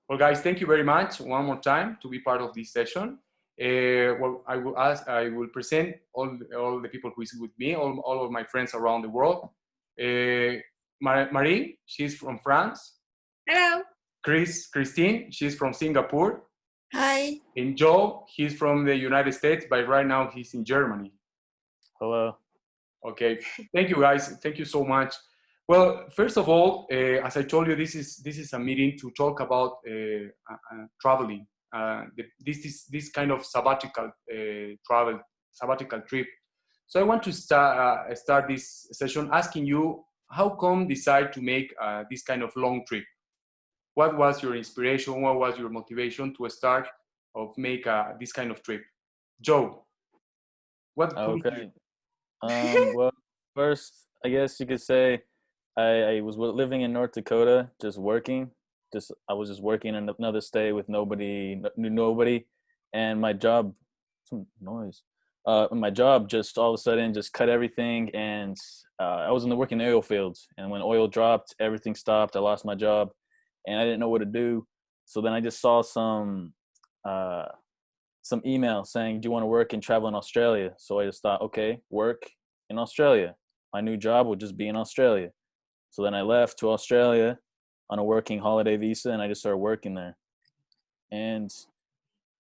Well, guys, thank you very much one more time to be part of this session. Well, I will present all the people who is with me, all of my friends around the world. Uh, Marie, she's from France. Hello. Christine, she's from Singapore. Hi. And Joe, he's from the United States, but right now he's in Germany. Hello. Okay, thank you guys. Thank you so much. Well, first of all, as I told you, this is a meeting to talk about traveling. This kind of sabbatical sabbatical trip. So I want to start this session asking you, how come decide to make this kind of long trip? What was your inspiration? What was your motivation to start of make this kind of trip? Joe, what? Okay. Well, first, I guess you could say I was living in North Dakota, just working. I was just working in another state with knew nobody, and my job, some noise. My job just all of a sudden just cut everything, and I was working in the oil fields. And when oil dropped, everything stopped. I lost my job, and I didn't know what to do. So then I just saw some email saying, "Do you want to work and travel in Australia?" So I just thought, okay, work in Australia. My new job would just be in Australia. So then I left to Australia on a working holiday visa, and I just started working there. And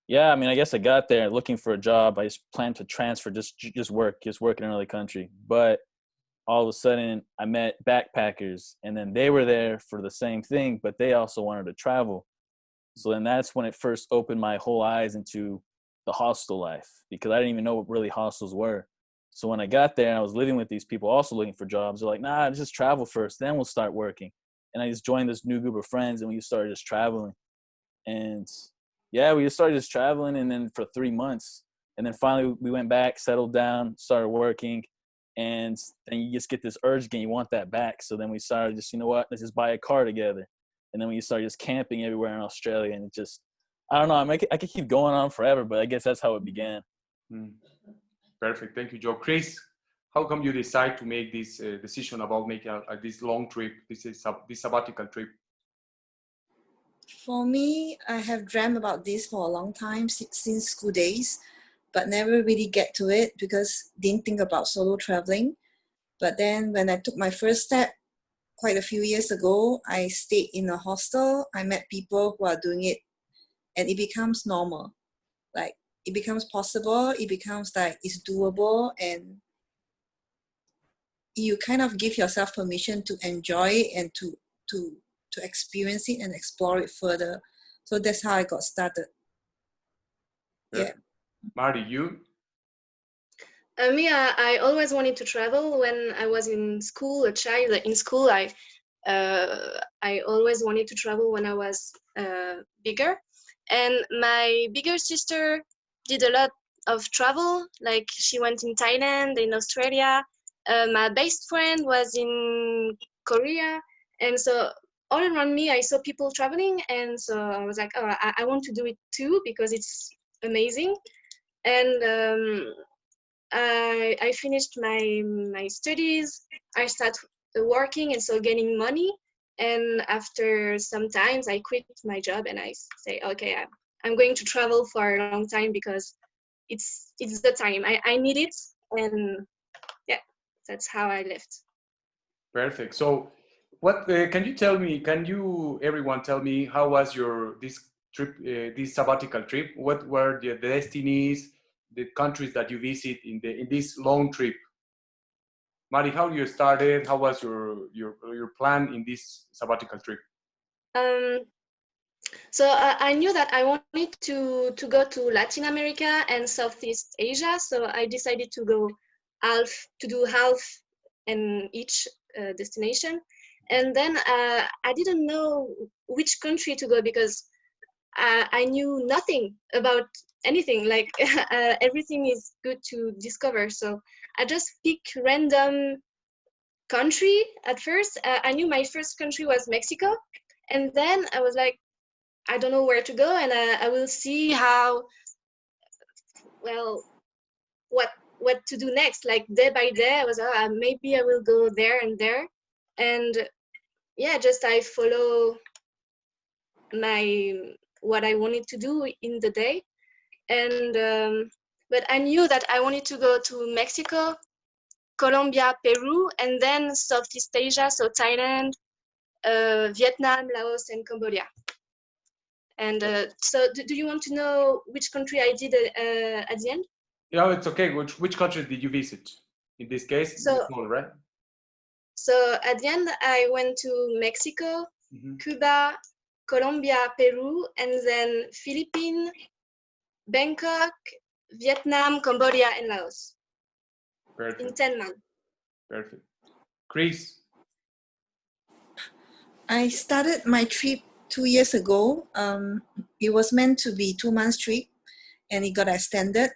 yeah, I mean, I guess I got there looking for a job. I just planned to transfer, just work in another country. But all of a sudden, I met backpackers, and then they were there for the same thing, but they also wanted to travel. So then that's when it first opened my whole eyes into the hostel life, because I didn't even know what really hostels were. So when I got there and I was living with these people also looking for jobs, they're like, nah, just travel first, then we'll start working. And I just joined this new group of friends, and we started just traveling. And yeah, we just started just traveling, and then for 3 months. And then finally we went back, settled down, started working. And then you just get this urge again, you want that back. So then we started just, you know what, let's just buy a car together. And then we started just camping everywhere in Australia. And it just, I don't know, I could keep going on forever, but I guess that's how it began. Perfect. Thank you, Joe. Chris, how come you decide to make this decision about making this long trip, this sabbatical trip? For me, I have dreamt about this for a long time, since school days, but never really get to it because didn't think about solo traveling. But then when I took my first step quite a few years ago, I stayed in a hostel. I met people who are doing it, and it becomes normal. Like, it becomes possible, it becomes like it's doable, and you kind of give yourself permission to enjoy it and to experience it and explore it further. So that's how I got started. Yeah. Marty, you? Me, I always wanted to travel when I was in school, a child. In school, I always wanted to travel when I was bigger. And my bigger sister did a lot of travel, like she went in Thailand, in Australia. My best friend was in Korea. And so all around me, I saw people traveling. And so I was like, oh, I want to do it too, because it's amazing. And I finished my studies. I started working, and so gaining money. And after some times, I quit my job and I say, okay, I'm going to travel for a long time because it's the time. I need it, and yeah, that's how I left. Perfect. So, what can you tell me? Can you everyone tell me how was this trip, this sabbatical trip? What were the destinies, the countries that you visit in this long trip? Mari, how you started? How was your plan in this sabbatical trip? So I knew that I wanted to go to Latin America and Southeast Asia. So I decided to do half in each destination. And then I didn't know which country to go because I knew nothing about anything. Like everything is good to discover. So I just picked random country at first. I knew my first country was Mexico. And then I was like, I don't know where to go, and I will see what to do next. Like day by day, I was maybe I will go there and there, and yeah, just I follow what I wanted to do in the day. And but I knew that I wanted to go to Mexico, Colombia, Peru, and then Southeast Asia, so Thailand, Vietnam, Laos, and Cambodia. And so, do you want to know which country I did at the end? Yeah, it's okay. Which countries did you visit? In this case, So, Nepal, right? so at the end, I went to Mexico, Mm-hmm. Cuba, Colombia, Peru, and then Philippines, Bangkok, Vietnam, Cambodia, and Laos in Perfect. 10 months. Perfect. Chris. I started my trip 2 years ago. It was meant to be 2 months trip, and it got extended.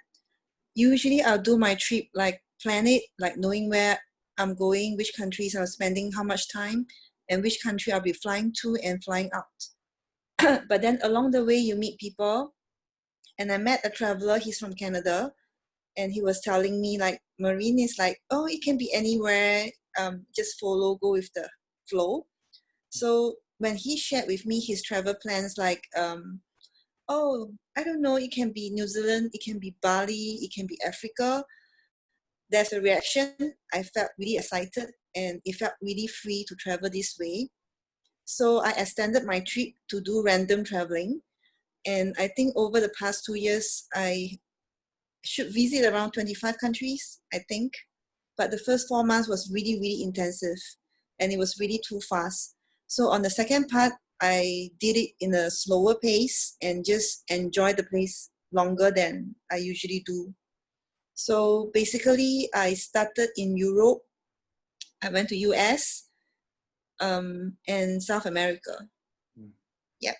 Usually, I'll do my trip like plan it, like knowing where I'm going, which countries I'm spending how much time, and which country I'll be flying to and flying out. But then along the way, you meet people, and I met a traveler. He's from Canada, and he was telling me like Marine is like, oh, it can be anywhere. Just follow, go with the flow. So when he shared with me his travel plans, like, oh, I don't know, it can be New Zealand, it can be Bali, it can be Africa. There's a reaction. I felt really excited, and it felt really free to travel this way. So I extended my trip to do random traveling. And I think over the past 2 years, I should visit around 25 countries, I think. But the first 4 months was really, really intensive, and it was really too fast. So on the second part, I did it in a slower pace and just enjoy the place longer than I usually do. So basically, I started in Europe. I went to US and South America. Yep.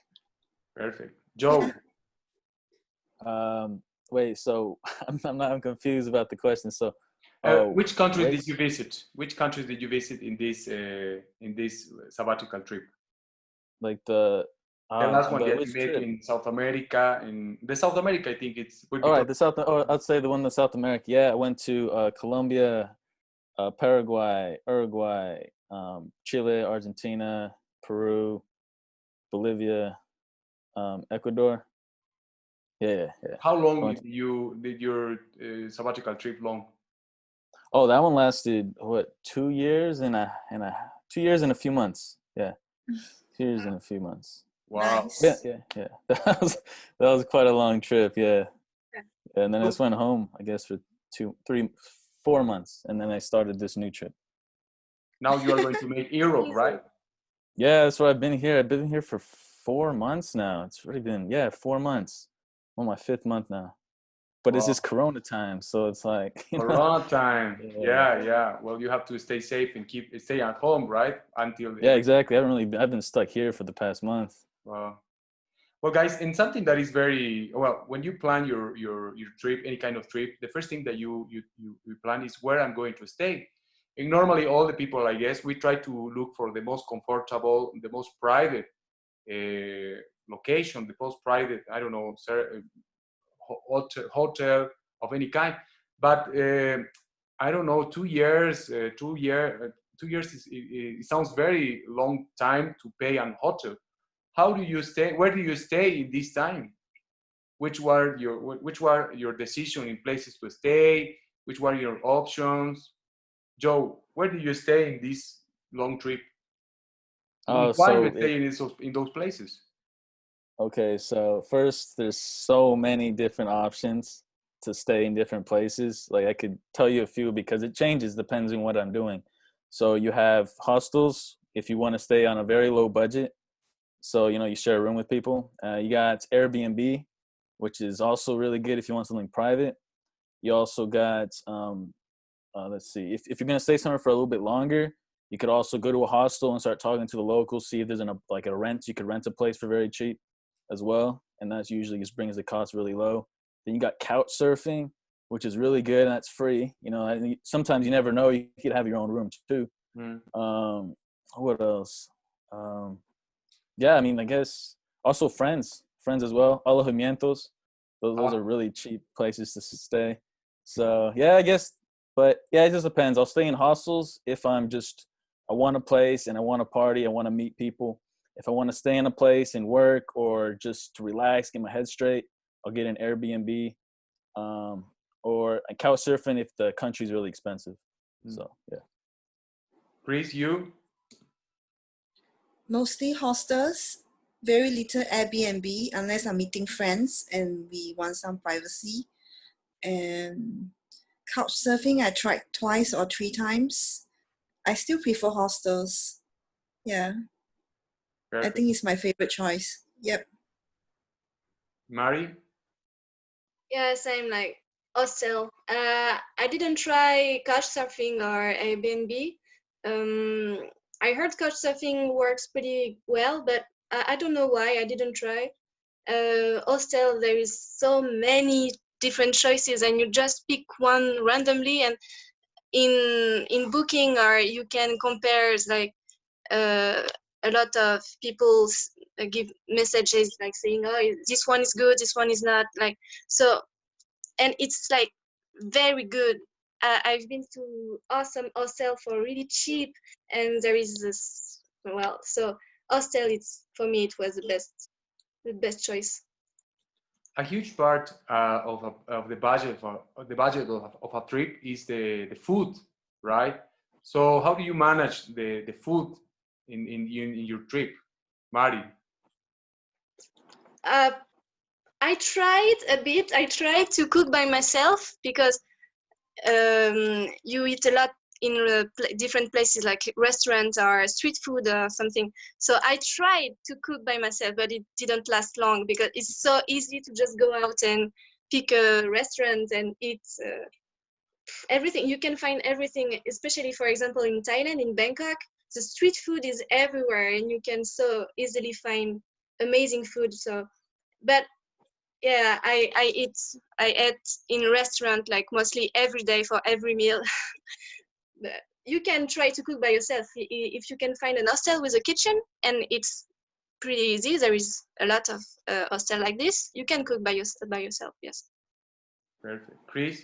Perfect. Joe. Wait, so I'm confused about the question. So, Which countries wait, did you visit? Which countries did you visit in this sabbatical trip? like The last one the that you which made trip? in South America. In the South America, I think it's would be All right, the South. Oh, I'd say the one in South America. Yeah, I went to Colombia, Paraguay, Uruguay, Chile, Argentina, Peru, Bolivia, Ecuador. Yeah. How long I did went your sabbatical trip long? oh, that one lasted what 2 years and 2 years and a few months. Yeah, 2 years and a few months. Wow. Yeah, Nice. yeah. That was quite a long trip. Yeah, and then I So just went home, I guess, for 4 months, and then I started this new trip. now you are going to make Europe, Amazing. right? Yeah, that's why I've been here. I've been here for 4 months now. It's already been 4 months. I'm on my 5th month now. But it's just Wow. Corona time, so it's like Corona time. Yeah, Yeah. Well, you have to stay safe and stay at home, right? Until yeah, every. exactly. I've been stuck here for the past month. Wow. Well, guys, and something that is very well, when you plan your trip, any kind of trip, the first thing that you plan is where I'm going to stay. And normally, all the people, I guess, we try to look for the most comfortable, the most private location, the most private, I don't know, hotel of any kind. But I don't know, 2 years, 2 years it sounds very long time to pay an hotel. How do you stay? Where do you stay in this time? Which were your decision in places to stay? Which were your options? Joe, where do you stay in this long trip? Oh, Why you so stay in those places? okay, so first, there's so many different options to stay in different places. Like I could tell you a few because it changes depends on what I'm doing. So you have hostels if you want to stay on a very low budget. So you share a room with people. You got Airbnb, which is also really good if you want something private. You also got let's see, if you're gonna stay somewhere for a little bit longer, you could also go to a hostel and start talking to the locals, see if there's a rent. You could rent a place for very cheap as well, and that's usually just brings the cost really low. Then you got couch surfing, which is really good and that's free. Sometimes you never know, you could have your own room too. Mm. What else? Um, yeah, I mean, I guess also friends as well. Alojamientos, those are Ah, really cheap places to stay. So yeah, I guess, but yeah, it just depends. I'll stay in hostels if I want a place and I want to party, I want to meet people. if I want to stay in a place and work or just to relax, get my head straight, I'll get an Airbnb, or couch surfing if the country's really expensive. So yeah. Chris, you? Mostly hostels, very little Airbnb unless I'm meeting friends and we want some privacy. And couch surfing, I tried twice or 3 times. I still prefer hostels. Yeah, I Perfect. think it's my favorite choice. Yep. Mary? Yeah, same like hostel. I didn't try couchsurfing or Airbnb. I heard couchsurfing works pretty well, but I don't know why I didn't try. Hostel, there is so many different choices, and you just pick one randomly. And in booking, or you can compare like uh, a lot of people give messages like saying, "Oh, this one is good, this one is not." Like so. And it's like very good. I've been to awesome hostel for really cheap, and there is this so hostel. It's for me it was the best choice. A huge part of the budget of a trip is the food, right? So how do you manage the food in your trip, Mari? Uh, I tried a bit. I tried to cook by myself because you eat a lot in different places like restaurants or street food or something. So I tried to cook by myself, but it didn't last long because it's so easy to just go out and pick a restaurant and eat everything. You can find everything, especially for example in Thailand, in Bangkok, the street food is everywhere and you can so easily find amazing food. So, but yeah, I ate in restaurant like mostly every day for every meal. But you can try to cook by yourself if you can find an hostel with a kitchen, and it's pretty easy. There is a lot of hostel like this. You can cook by yourself. Yes. Perfect. Chris?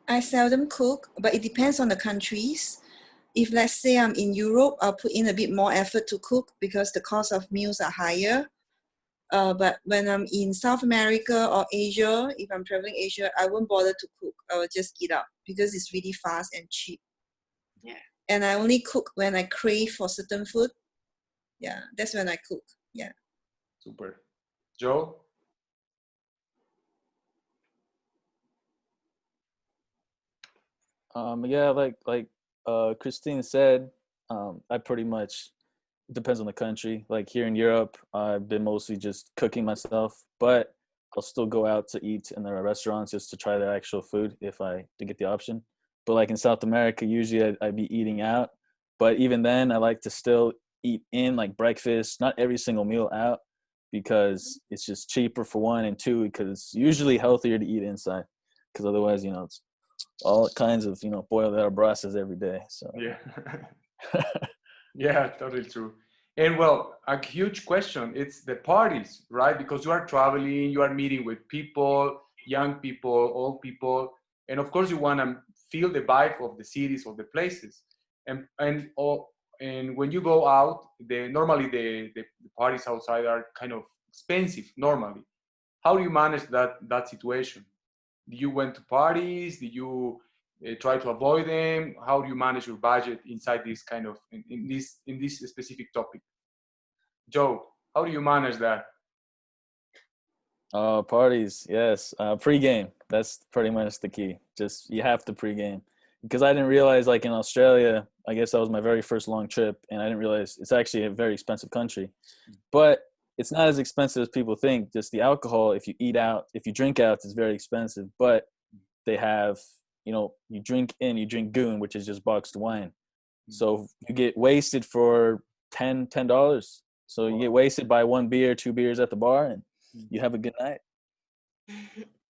I seldom cook, but it depends on the countries. If let's say I'm in Europe, I'll put in a bit more effort to cook because the cost of meals are higher. But when I'm in South America or Asia, if I'm traveling Asia, I won't bother to cook. I will just eat out because it's really fast and cheap. Yeah. And I only cook when I crave for certain food. Yeah, that's when I cook. Yeah. Super. Joe? Yeah, like Christine said, I pretty much, it depends on the country. Like here in Europe, I've been mostly just cooking myself, but I'll still go out to eat in the restaurants just to try the actual food if I to get the option. But like in South America, usually I'd be eating out. But even then, I like to still eat in like breakfast, not every single meal out, because it's just cheaper for one, and two, because it's usually healthier to eat inside. Because otherwise, it's all kinds of boiled out brasas every day. So Yeah. Yeah, totally true. And well, a huge question, it's the parties, right? Because you are traveling, you are meeting with people, young people, old people, and of course you want to feel the vibe of the cities, of the places. And when you go out, normally the parties outside are kind of expensive normally. How do you manage that situation? Do you went to parties? Did you try to avoid them? How do you manage your budget inside this kind of in this specific topic? Joe, how do you manage that? Parties, yes. Pre-game, that's pretty much the key. Just you have to pre-game, because I didn't realize, like in Australia, I guess that was my very first long trip, and I didn't realize it's actually a very expensive country. But it's not as expensive as people think. Just the alcohol, if you eat out, if you drink out, it's very expensive. But they have, you drink goon, which is just boxed wine. So you get wasted for $10. So you get wasted by one beer, two beers at the bar, and you have a good night.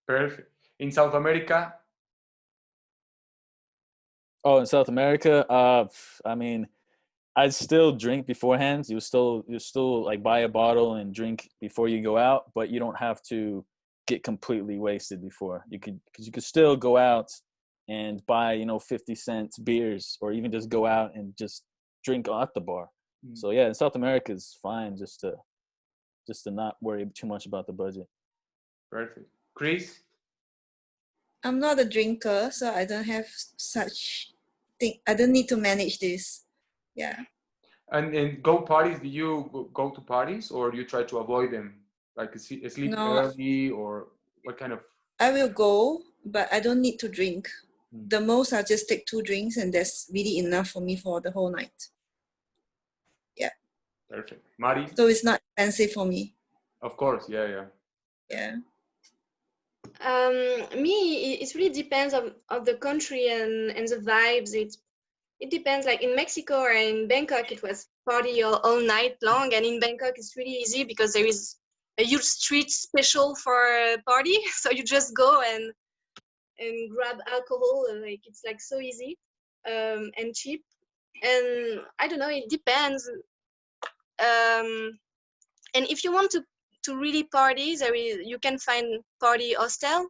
Perfect. In South America, Oh, in South America, I mean, I'd still drink beforehand. You still like buy a bottle and drink before you go out, but you don't have to get completely wasted before. Because you could still go out and buy 50 cents beers, or even just go out and just drink at the bar. Mm. So yeah, in South America is fine just to not worry too much about the budget. Perfect. Chris? I'm not a drinker, so I don't have such thing. I don't need to manage this. Yeah. And go parties, do you go to parties or you try to avoid them? Like sleep No, early or what kind of? I will go, but I don't need to drink. Mm. The most I'll just take 2 drinks, and that's really enough for me for the whole night. Yeah. Perfect. Mari? So it's not expensive for me. Of course, yeah, yeah. Yeah. Me, it really depends of the country and the vibes. It depends. Like in Mexico or in Bangkok, it was party all night long, and in Bangkok it's really easy because there is a huge street special for a party. So you just go and grab alcohol. Like it's like so easy and cheap. And I don't know. It depends. And if you want to really party, you can find party hostel,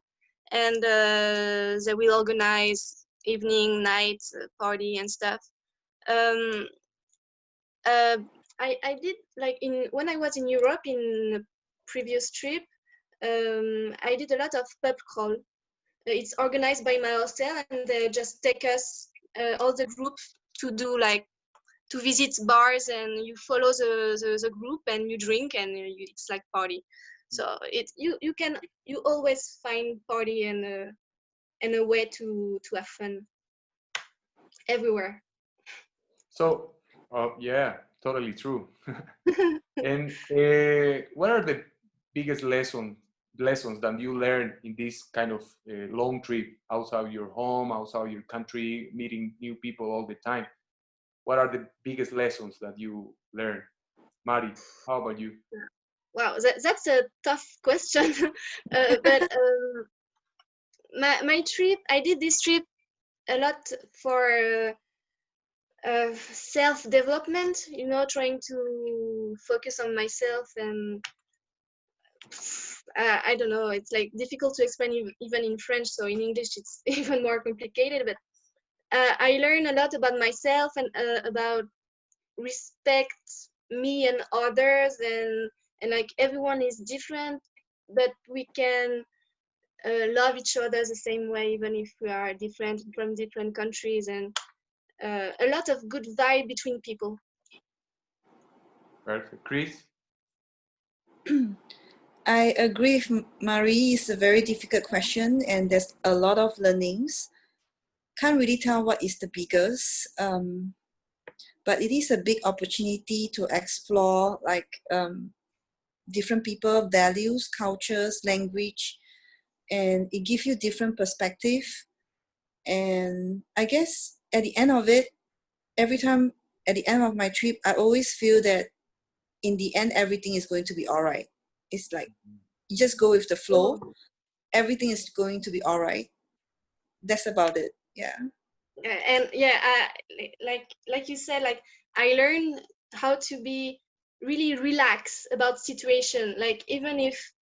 and they will organize evening, night party and stuff. Um, uh, I did like when I was in Europe in a previous trip. I did a lot of pub crawl. It's organized by my hostel, and they just take us all the group to do like to visit bars, and you follow the group and you drink, and it's like party. So you always find party and a way to have fun everywhere. So, yeah, totally true. And what are the biggest lessons that you learn in this kind of long trip outside your home, outside your country, meeting new people all the time? What are the biggest lessons that you learn? Mari, how about you? Wow, that's a tough question. But my trip, I did this trip a lot for self-development, trying to focus on myself. And I don't know, it's like difficult to explain even in French, so in English it's even more complicated. But I learned a lot about myself and about respect me and others, and like everyone is different, but we can love each other the same way, even if we are different from different countries, and a lot of good vibe between people. Perfect. Chris? I agree with Marie. It's a very difficult question, and there's a lot of learnings. Can't really tell what is the biggest, but it is a big opportunity to explore like different people, values, cultures, language, and it gives you different perspective. And I guess at the end of it, every time at the end of my trip, I always feel that in the end, everything is going to be all right. It's like you just go with the flow. Oh, Everything is going to be all right. That's about it. Yeah. and yeah, like you said, like I learned how to be really relaxed about situation, like even if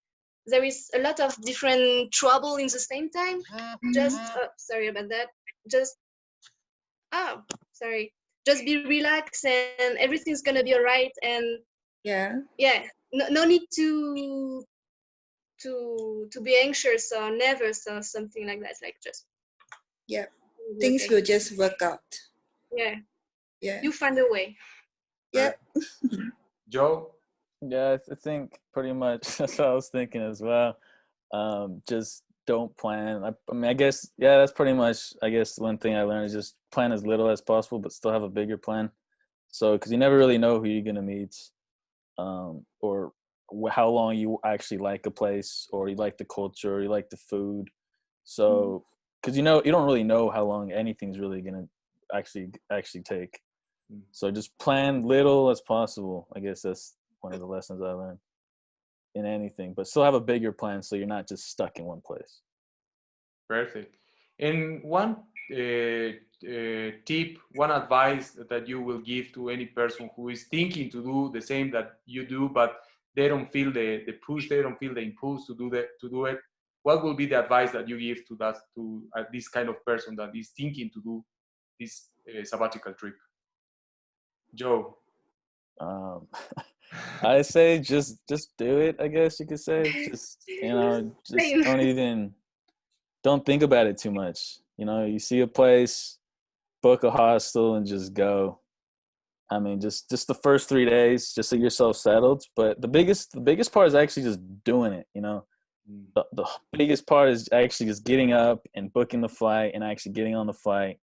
there is a lot of different trouble in the same time, just sorry about that, just oh sorry, just be relaxed and everything's gonna be all right. And Yeah. yeah, no need to be anxious or nervous or something like that. Like just Yeah. be Things okay. will just work out. Yeah, Yeah. you find a way. Yeah. Joe? Yeah, I think pretty much that's what I was thinking as well. Just don't plan. I mean, I guess, yeah, that's pretty much, I guess one thing I learned is just plan as little as possible, but still have a bigger plan. So, because you never really know who you're gonna meet, or how long you actually like a place, or you like the culture, or you like the food. So, because you don't really know how long anything's really gonna actually take. So just plan little as possible. I guess that's one of the lessons I learned in anything, but still have a bigger plan so you're not just stuck in one place. Perfect. And one tip, one advice that you will give to any person who is thinking to do the same that you do, but they don't feel the push, they don't feel the impulse to do it. What will be the advice that you give to this kind of person that is thinking to do this sabbatical trip? Joe. Um, I say just do it. I guess you could say just just Same. don't think about it too much. You see a place, book a hostel, and just go. I mean, just the first 3 days, just to get yourself settled. But the biggest part is actually just doing it. The biggest part is actually just getting up and booking the flight and actually getting on the flight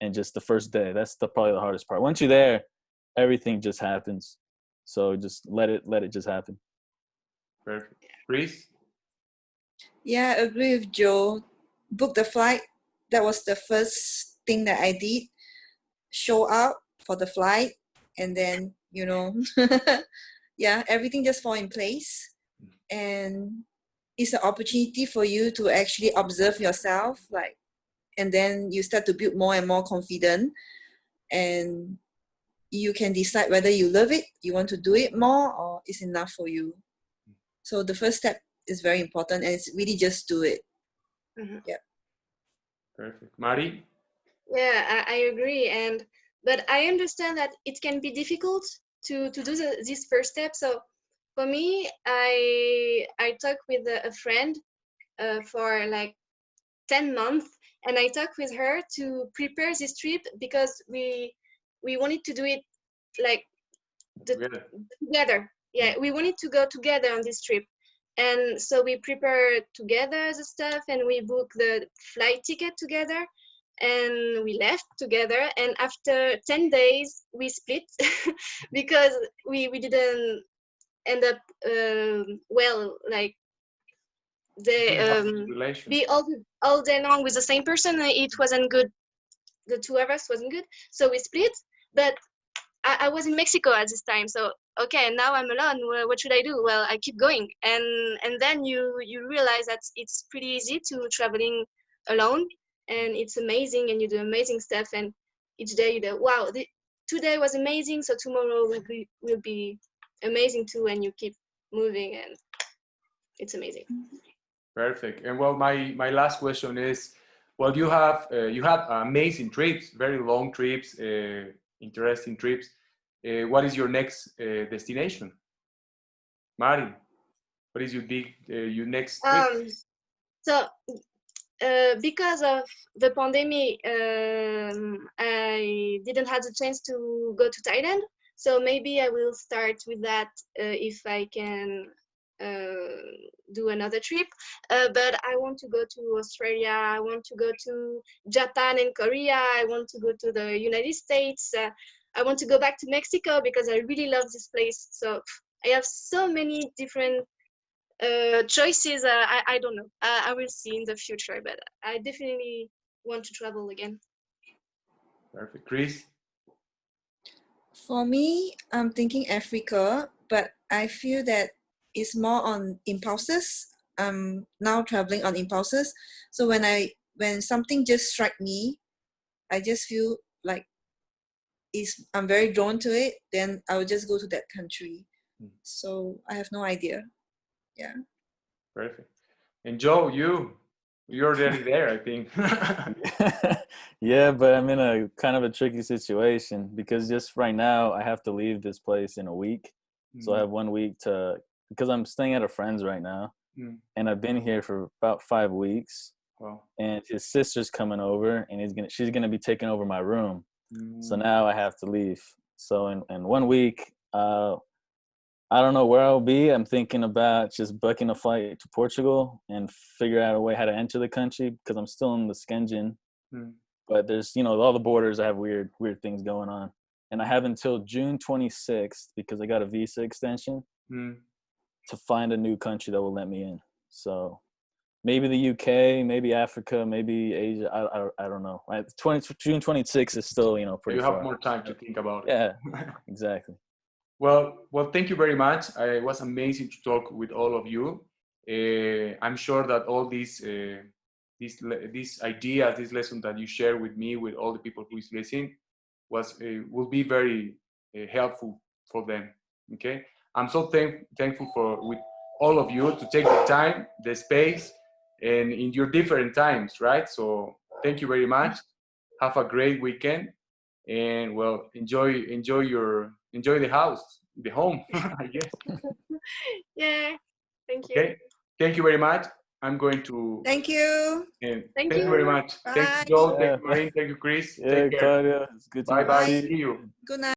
and just the first day. That's probably the hardest part. Once you're there, everything just happens. So just let it just happen. Perfect. Chris? Yeah, I agree with Joe. Book the flight. That was the first thing that I did. Show up for the flight, and then yeah, everything just fall in place, and it's an opportunity for you to actually observe yourself, like, and then you start to build more and more confident, and you can decide whether you love it, you want to do it more, or it's enough for you. So the first step is very important, and it's really just do it. Mhm. Yeah. Perfect. Mari? Yeah, I agree. But I understand that it can be difficult to do this first step. So for me, I talked with a friend for like 10 months, and I talked with her to prepare this trip because we wanted to do it like Together. together. Yeah, we wanted to go together on this trip. And so we prepared together the stuff, and we booked the flight ticket together, and we left together. And after 10 days, we split because we didn't end up well, like You the didn't have a relation. be all day long with the same person. It wasn't good. The two of us wasn't good, so we split. But I was in Mexico at this time, so okay, now I'm alone. Well, what should I do? Well, I keep going, and then you realize that it's pretty easy to traveling alone, and it's amazing, and you do amazing stuff, and each day you go, wow, today was amazing, so tomorrow will be amazing too, and you keep moving, and it's amazing. Perfect. And well, my last question is, well, you had amazing trips, very long trips, interesting trips. What is your next destination, Mari? What is your next trip? So because of the pandemic, I didn't have the chance to go to Thailand. So maybe I will start with that if I can do another trip. But I want to go to Australia. I want to go to Japan and Korea. I want to go to the United States. I want to go back to Mexico because I really love this place. So I have so many different choices. I don't know. I will see in the future, but I definitely want to travel again. Perfect. Chris? For me, I'm thinking Africa, but I feel that it's more on impulses. I'm now traveling on impulses. So when something just strike me, I just feel like I'm very drawn to it, then I will just go to that country. So I have no idea. Yeah. Perfect. And Joe, you're already there, I think. Yeah, but I'm in a kind of a tricky situation because just right now I have to leave this place in a week. So I have 1 week because I'm staying at a friend's right now, and I've been here for about 5 weeks. Wow. And his sister's coming over, and she's gonna be taking over my room. So now I have to leave. So in 1 week, I don't know where I'll be. I'm thinking about just booking a flight to Portugal and figure out a way how to enter the country because I'm still in the Schengen. But there's, all the borders have weird things going on. And I have until June 26th because I got a visa extension to find a new country that will let me in. So maybe the UK, maybe Africa, maybe Asia. I don't know. June 26th is still, pretty You far. have more time to think about it. Yeah, exactly. Well, thank you very much. It was amazing to talk with all of you. I'm sure that all these ideas, this lesson that you share with me, with all the people who is listening, will be very helpful for them. Okay, I'm so thankful for with all of you to take the time, the space, and in your different times, right? So thank you very much. Have a great weekend, and well, enjoy the house, the home, I guess. Yeah. Thank you. Okay, thank you very much. I'm going to. Thank you. And Thank thank you very you. much. Thank you, Bye. Joel. Thank Yeah, you, Marine. Thank you, Chris. yeah, Take care. Claudia, it's good to Bye bye. Bye. See you. Good night.